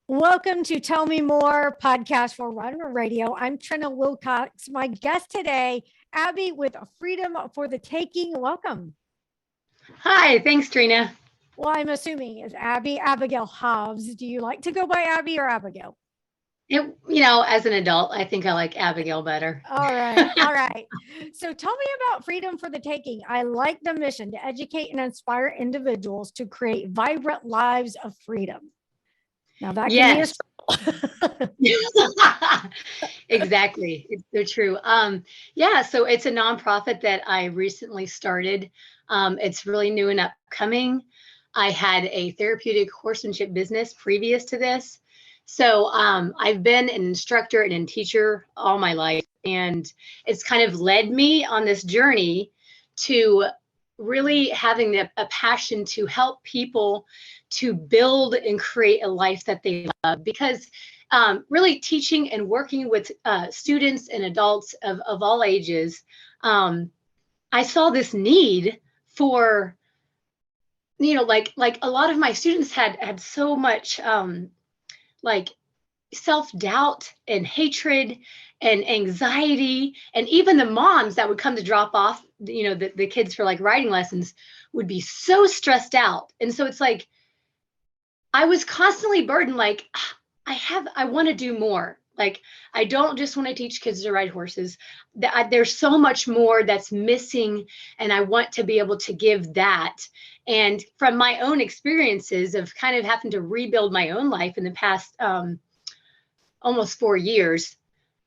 Welcome to Tell Me More podcast for Runner Radio. I'm Trina Wilcox. My guest today, Abby with Freedom for the Taking. Welcome. Hi, thanks, Trina. Well, I'm assuming is Abby Abigail Hobbs. Do you like to go by Abby or Abigail? As an adult, I think I like Abigail better. All right. All right. So tell me about Freedom for the Taking. I like the mission to educate and inspire individuals to create vibrant lives of freedom. Now that can be a Yes, exactly. They're true. Yeah, so it's a nonprofit that I recently started. It's really new and upcoming. I had a therapeutic horsemanship business previous to this. So I've been an instructor and a teacher all my life. And it's kind of led me on this journey to really having a passion to help people to build and create a life that they love. Because really teaching and working with students and adults of all ages, I saw this need for, like a lot of my students had so much like self-doubt and hatred and anxiety, and even the moms that would come to drop off the kids for like riding lessons would be so stressed out. And so it's like I was constantly burdened, like I want to do more. Like I don't just want to teach kids to ride horses. There's so much more that's missing, and I want to be able to give that. And from my own experiences of kind of having to rebuild my own life in the past almost 4 years,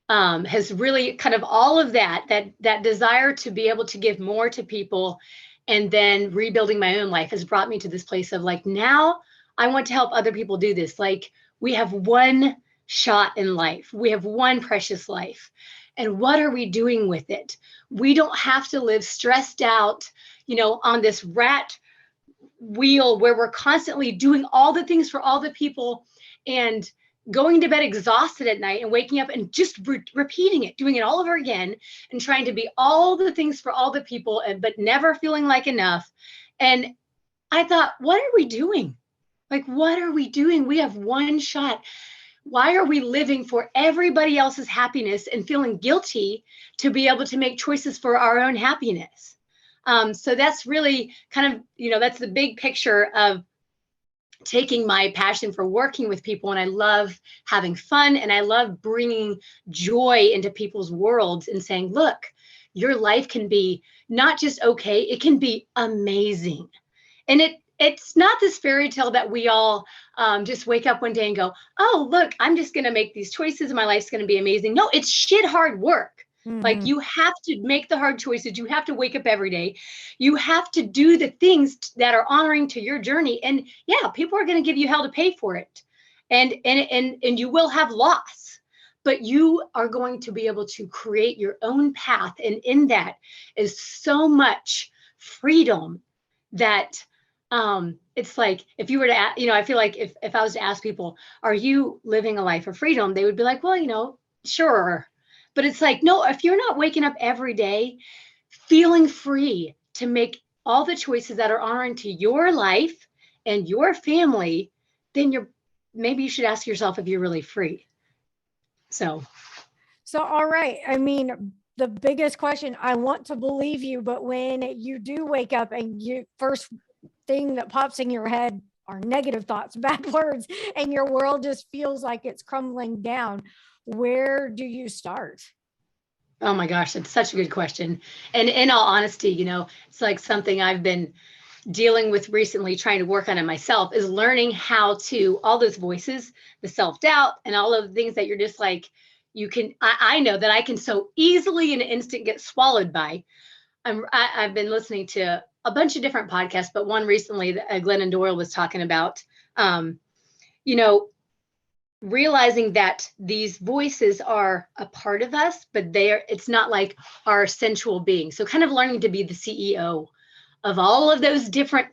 has really kind of all of that desire to be able to give more to people, and then rebuilding my own life has brought me to this place of like, now I want to help other people do this. Like we have one shot in life, we have one precious life, and what are we doing with it? We don't have to live stressed out, on this rat wheel where we're constantly doing all the things for all the people and going to bed exhausted at night and waking up and just repeating it, doing it all over again, and trying to be all the things for all the people, but never feeling like enough. And I thought, what are we doing? Like, what are we doing? We have one shot. Why are we living for everybody else's happiness and feeling guilty to be able to make choices for our own happiness? So that's really kind of, that's the big picture of taking my passion for working with people. And I love having fun, and I love bringing joy into people's worlds and saying, look, your life can be not just okay, it can be amazing. And it's not this fairy tale that we all just wake up one day and go, oh, look, I'm just going to make these choices and my life's going to be amazing. No, it's shit hard work. Like you have to make the hard choices. You have to wake up every day. You have to do the things that are honoring to your journey. And yeah, people are going to give you hell to pay for it. And you will have loss, but you are going to be able to create your own path. And in that is so much freedom that it's like, if you were to I feel like if I was to ask people, are you living a life of freedom? They would be like, well, sure. But it's like, no, if you're not waking up every day feeling free to make all the choices that are honoring to your life and your family, then maybe you should ask yourself if you're really free. So all right. I mean, the biggest question, I want to believe you, but when you do wake up and you first thing that pops in your head are negative thoughts, bad words, and your world just feels like it's crumbling down, where do you start? oh my gosh, that's such a good question. And in all honesty, it's like something I've been dealing with recently, trying to work on it myself, is learning how to, all those voices, the self-doubt and all of the things that you're just like, I know that I can so easily in an instant get swallowed by. I've been listening to a bunch of different podcasts, but one recently that Glennon Doyle was talking about, you know, realizing that these voices are a part of us, but it's not like our sensual being. So kind of learning to be the CEO of all of those different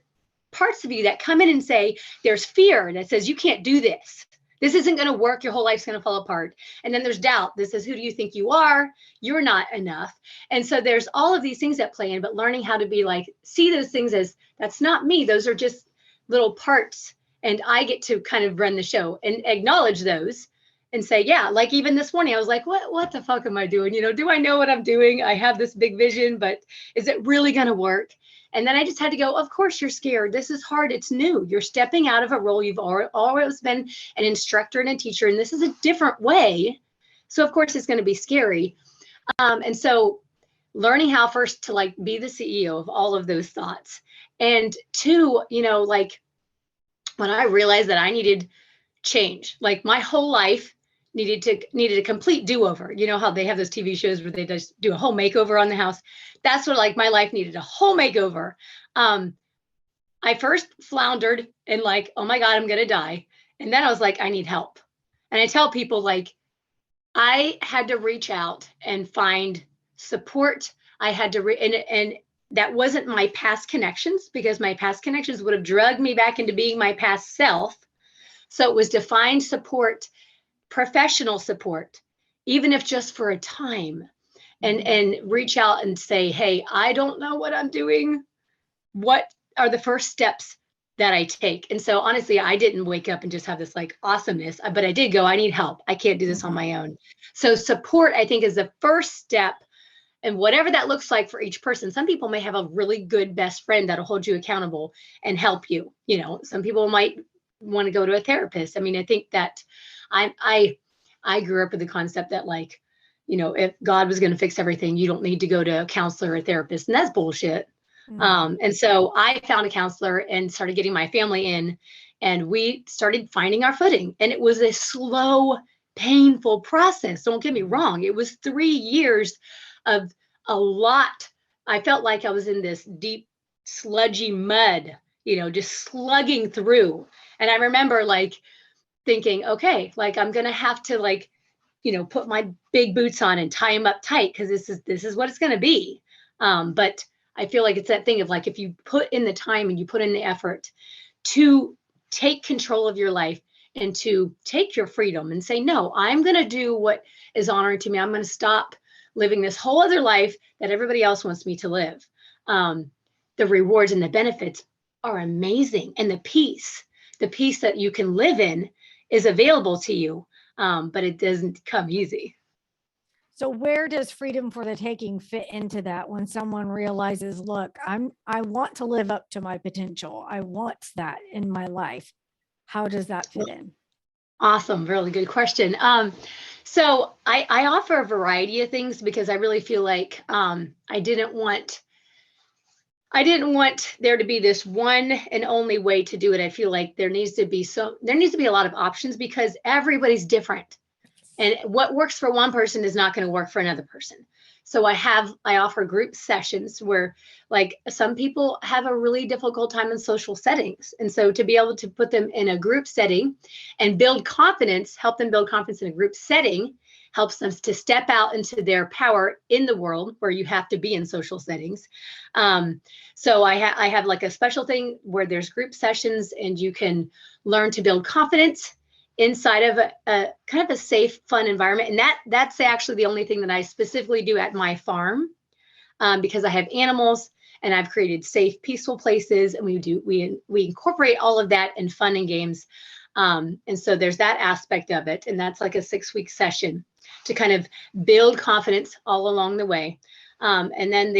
parts of you that come in and say, there's fear that says, you can't do this. This isn't going to work. Your whole life's going to fall apart. And then there's doubt that says, who do you think you are? You're not enough. And so there's all of these things that play in, but learning how to be like, see those things as, that's not me. Those are just little parts and I get to kind of run the show and acknowledge those and say, yeah, like even this morning, I was like, what the fuck am I doing? Do I know what I'm doing? I have this big vision, but is it really going to work? And then I just had to go, of course you're scared. This is hard. It's new. You're stepping out of a role. You've always been an instructor and a teacher, and this is a different way. So of course it's going to be scary. And so learning how first to like be the CEO of all of those thoughts. And two, like when I realized that I needed change, like my whole life needed a complete do-over. You know how they have those TV shows where they just do a whole makeover on the house? That's what like my life needed, a whole makeover. I first floundered and like, oh my God, I'm going to die. And then I was like, I need help. And I tell people like, I had to reach out and find support. I had to, and that wasn't my past connections, because my past connections would have drugged me back into being my past self. So it was to find support, professional support, even if just for a time, and reach out and say, hey, I don't know what I'm doing. What are the first steps that I take? And so honestly, I didn't wake up and just have this like awesomeness, but I did go, I need help. I can't do this on my own. So support, I think, is the first step. And whatever that looks like for each person. Some people may have a really good best friend that'll hold you accountable and help you. Some people might want to go to a therapist. I mean, I think that I grew up with the concept that like, if God was going to fix everything, you don't need to go to a counselor or a therapist. And that's bullshit. And so I found a counselor and started getting my family in, and we started finding our footing. And it was a slow, painful process. Don't get me wrong. It was 3 years of a lot. I felt like I was in this deep, sludgy mud, just slugging through. And I remember like thinking, okay, like I'm going to have to like, put my big boots on and tie them up tight, because this is what it's going to be. But I feel like it's that thing of like, if you put in the time and you put in the effort to take control of your life and to take your freedom and say, no, I'm going to do what is honoring to me. I'm going to stop living this whole other life that everybody else wants me to live. The rewards and the benefits are amazing. And the peace that you can live in is available to you, but it doesn't come easy. So where does freedom for the taking fit into that when someone realizes, look, I want to live up to my potential. I want that in my life. How does that fit in? Awesome. Really good question. So I offer a variety of things, because I really feel like I didn't want there to be this one and only way to do it. I feel like there needs to be a lot of options, because everybody's different. And what works for one person is not going to work for another person. So I offer group sessions where like some people have a really difficult time in social settings. And so to be able to put them in a group setting and help them build confidence in a group setting, helps them to step out into their power in the world where you have to be in social settings. So I have like a special thing where there's group sessions and you can learn to build confidence inside of a kind of a safe, fun environment. And that's actually the only thing that I specifically do at my farm, because I have animals and I've created safe, peaceful places, and we incorporate all of that in fun and games. And so there's that aspect of it. And that's like a 6-week session to kind of build confidence all along the way. And then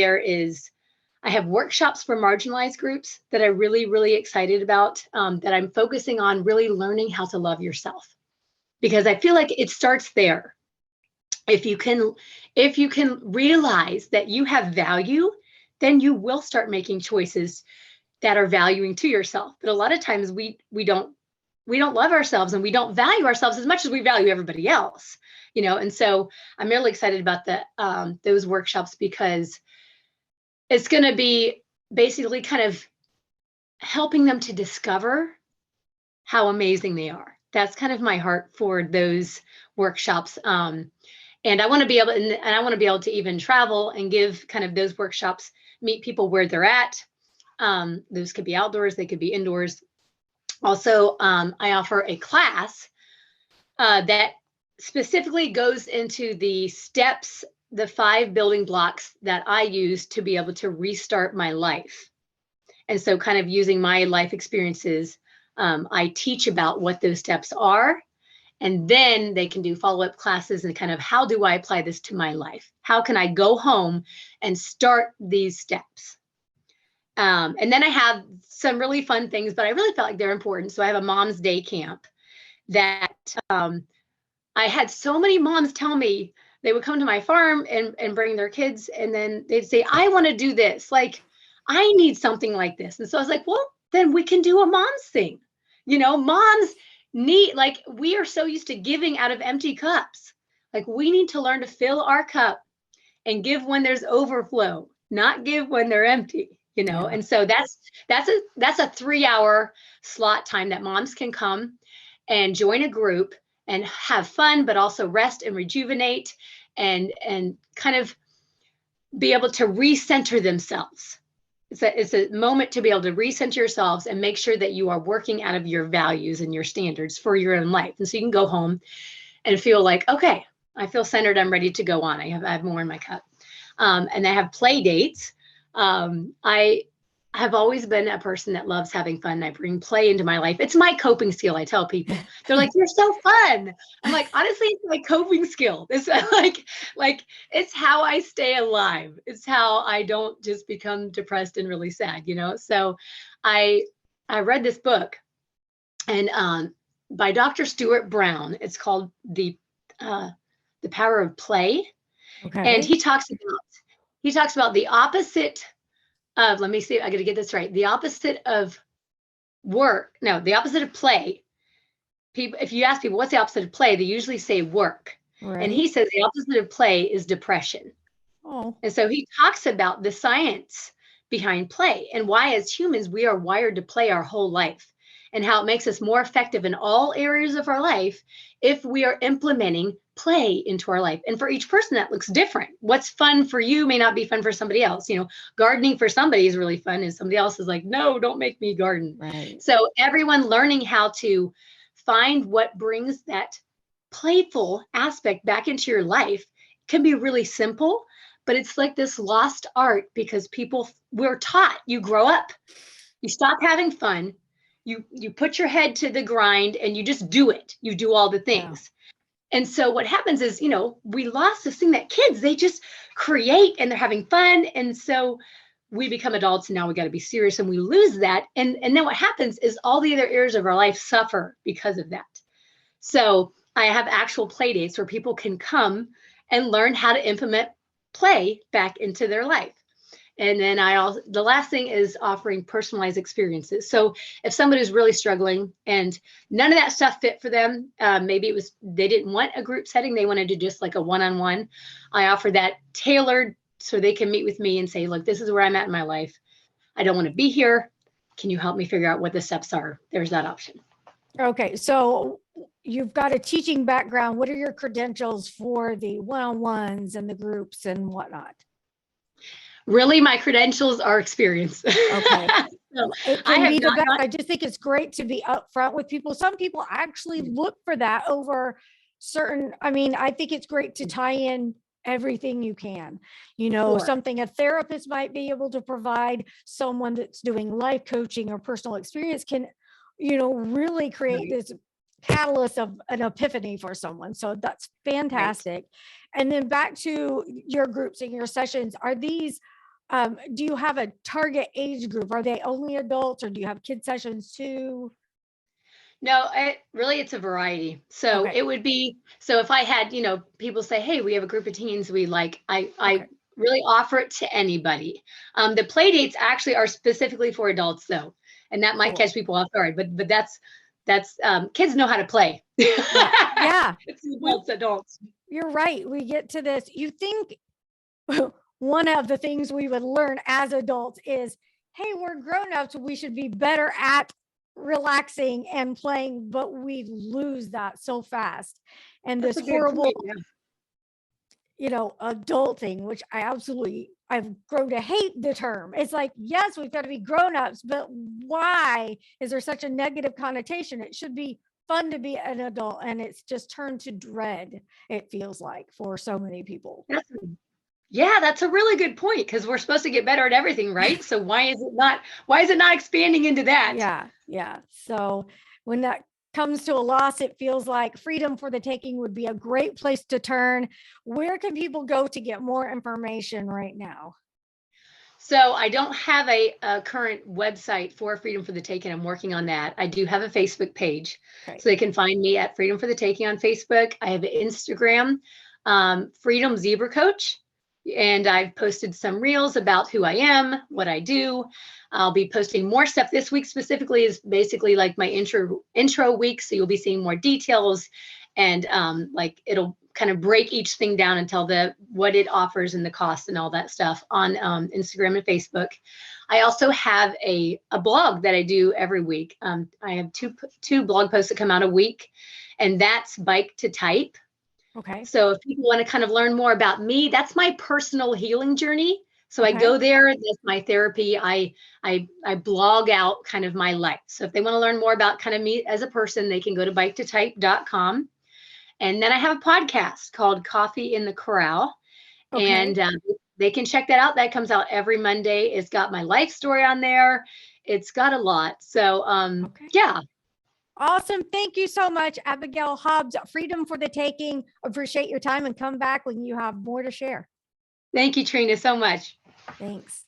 I have workshops for marginalized groups that I'm really, really excited about, that I'm focusing on really learning how to love yourself, because I feel like it starts there. If you can realize that you have value, then you will start making choices that are valuing to yourself. But a lot of times we don't love ourselves, and we don't value ourselves as much as we value everybody else, and so I'm really excited about those workshops, because it's going to be basically kind of helping them to discover how amazing they are. That's kind of my heart for those workshops. And I want to be able to even travel and give kind of those workshops, meet people where they're at. Those could be outdoors, they could be indoors. Also, I offer a class that specifically goes into the steps, the 5 building blocks that I use to be able to restart my life. And so kind of using my life experiences I teach about what those steps are, and then they can do follow-up classes and kind of, how do I apply this to my life? How can I go home and start these steps? And then I have some really fun things, but I really felt like they're important. So I have a mom's day camp that I had so many moms tell me they would come to my farm and bring their kids, and then they'd say, I want to do this. Like, I need something like this. And so I was like, well, then we can do a mom's thing. Moms need, like, we are so used to giving out of empty cups. Like, we need to learn to fill our cup and give when there's overflow, not give when they're empty, Yeah. And so that's a 3-hour slot time that moms can come and join a group and have fun, but also rest and rejuvenate and kind of be able to recenter themselves. It's a moment to be able to recenter yourselves and make sure that you are working out of your values and your standards for your own life. And so you can go home and feel like, okay, I feel centered. I'm ready to go on. I have more in my cup. And I have play dates. I have always been a person that loves having fun. I bring play into my life. It's my coping skill. I tell people, they're like, you're so fun. I'm like, honestly, it's my coping skill. It's like it's how I stay alive. It's how I don't just become depressed and really sad, So I read this book, and by Dr. Stuart Brown. It's called The Power of Play. Okay. And he talks about the opposite of, let me see, I got to get this right. The opposite of the opposite of play. People, if you ask people what's the opposite of play, they usually say work. Right. And he says the opposite of play is depression. Oh. And so he talks about the science behind play and why, as humans, we are wired to play our whole life, and how it makes us more effective in all areas of our life if we are implementing play into our life. And for each person, that looks different. What's fun for you may not be fun for somebody else. Gardening for somebody is really fun, and somebody else is like, no, don't make me garden. Right. So everyone learning how to find what brings that playful aspect back into your life can be really simple, but it's like this lost art, because we're taught, you grow up, you stop having fun, you put your head to the grind, and you just do it. You do all the things. Yeah. And so what happens is, we lost this thing that kids, they just create and they're having fun. And so we become adults, and now we got to be serious, and we lose that. And then what happens is all the other areas of our life suffer because of that. So I have actual play dates where people can come and learn how to implement play back into their life. And then the last thing is offering personalized experiences. So if somebody's really struggling and none of that stuff fit for them, maybe they didn't want a group setting, they wanted to just like a one-on-one, I offer that tailored so they can meet with me and say, look, this is where I'm at in my life. I don't want to be here. Can you help me figure out what the steps are? There's that option. Okay. So you've got a teaching background. What are your credentials for the one-on-ones and the groups and whatnot? Really, my credentials are experience. Okay. So it can be the best. I just think it's great to be upfront with people. Some people actually look for that over certain. I think it's great to tie in everything you can, sure. Something a therapist might be able to provide, someone that's doing life coaching or personal experience can, really create this catalyst of an epiphany for someone. So that's fantastic. Right. And then back to your groups and your sessions, are these, do you have a target age group? Are they only adults, or do you have kid sessions too? No, it's a variety. So okay. It would be, so if I had, people say, hey, we have a group of teens we like, I really offer it to anybody. The play dates actually are specifically for adults though. And that might catch people off guard, but that's kids know how to play. Yeah. It's adults. You're right. We get to this. You think one of the things we would learn as adults is, hey, we're grown-ups, we should be better at relaxing and playing, but we lose that so fast. And this horrible, adulting, which I've grown to hate the term. It's like, yes, we've got to be grown-ups, but why is there such a negative connotation? It should be fun to be an adult, and it's just turned to dread, it feels like, for so many people. Yeah, that's a really good point because we're supposed to get better at everything, right? So why is it not expanding into that? Yeah, yeah. So when that comes to a loss, it feels like Freedom for the Taking would be a great place to turn. Where can people go to get more information right now? So I don't have a current website for Freedom for the Taking. I'm working on that. I do have a Facebook page. Okay. So they can find me at Freedom for the Taking on Facebook. I have an Instagram, Freedom Zebra Coach. And I've posted some reels about who I am, what I do. I'll be posting more stuff this week. Specifically, is basically like my intro week. So you'll be seeing more details, and like it'll kind of break each thing down and tell the what it offers and the cost and all that stuff on Instagram and Facebook. I also have a blog that I do every week. I have two blog posts that come out a week, and that's Bike to Type. Okay. So if people want to kind of learn more about me, that's my personal healing journey. So I Okay. go there. That's my therapy. I blog out kind of my life. So if they want to learn more about kind of me as a person, they can go to biketotype.com. And then I have a podcast called Coffee in the Corral, Okay. and they can check that out. That comes out every Monday. It's got my life story on there. It's got a lot. So Okay. yeah. Awesome. Thank you so much, Abigail Hobbs. Freedom for the Taking. Appreciate your time and come back when you have more to share. Thank you, Trina, so much. Thanks.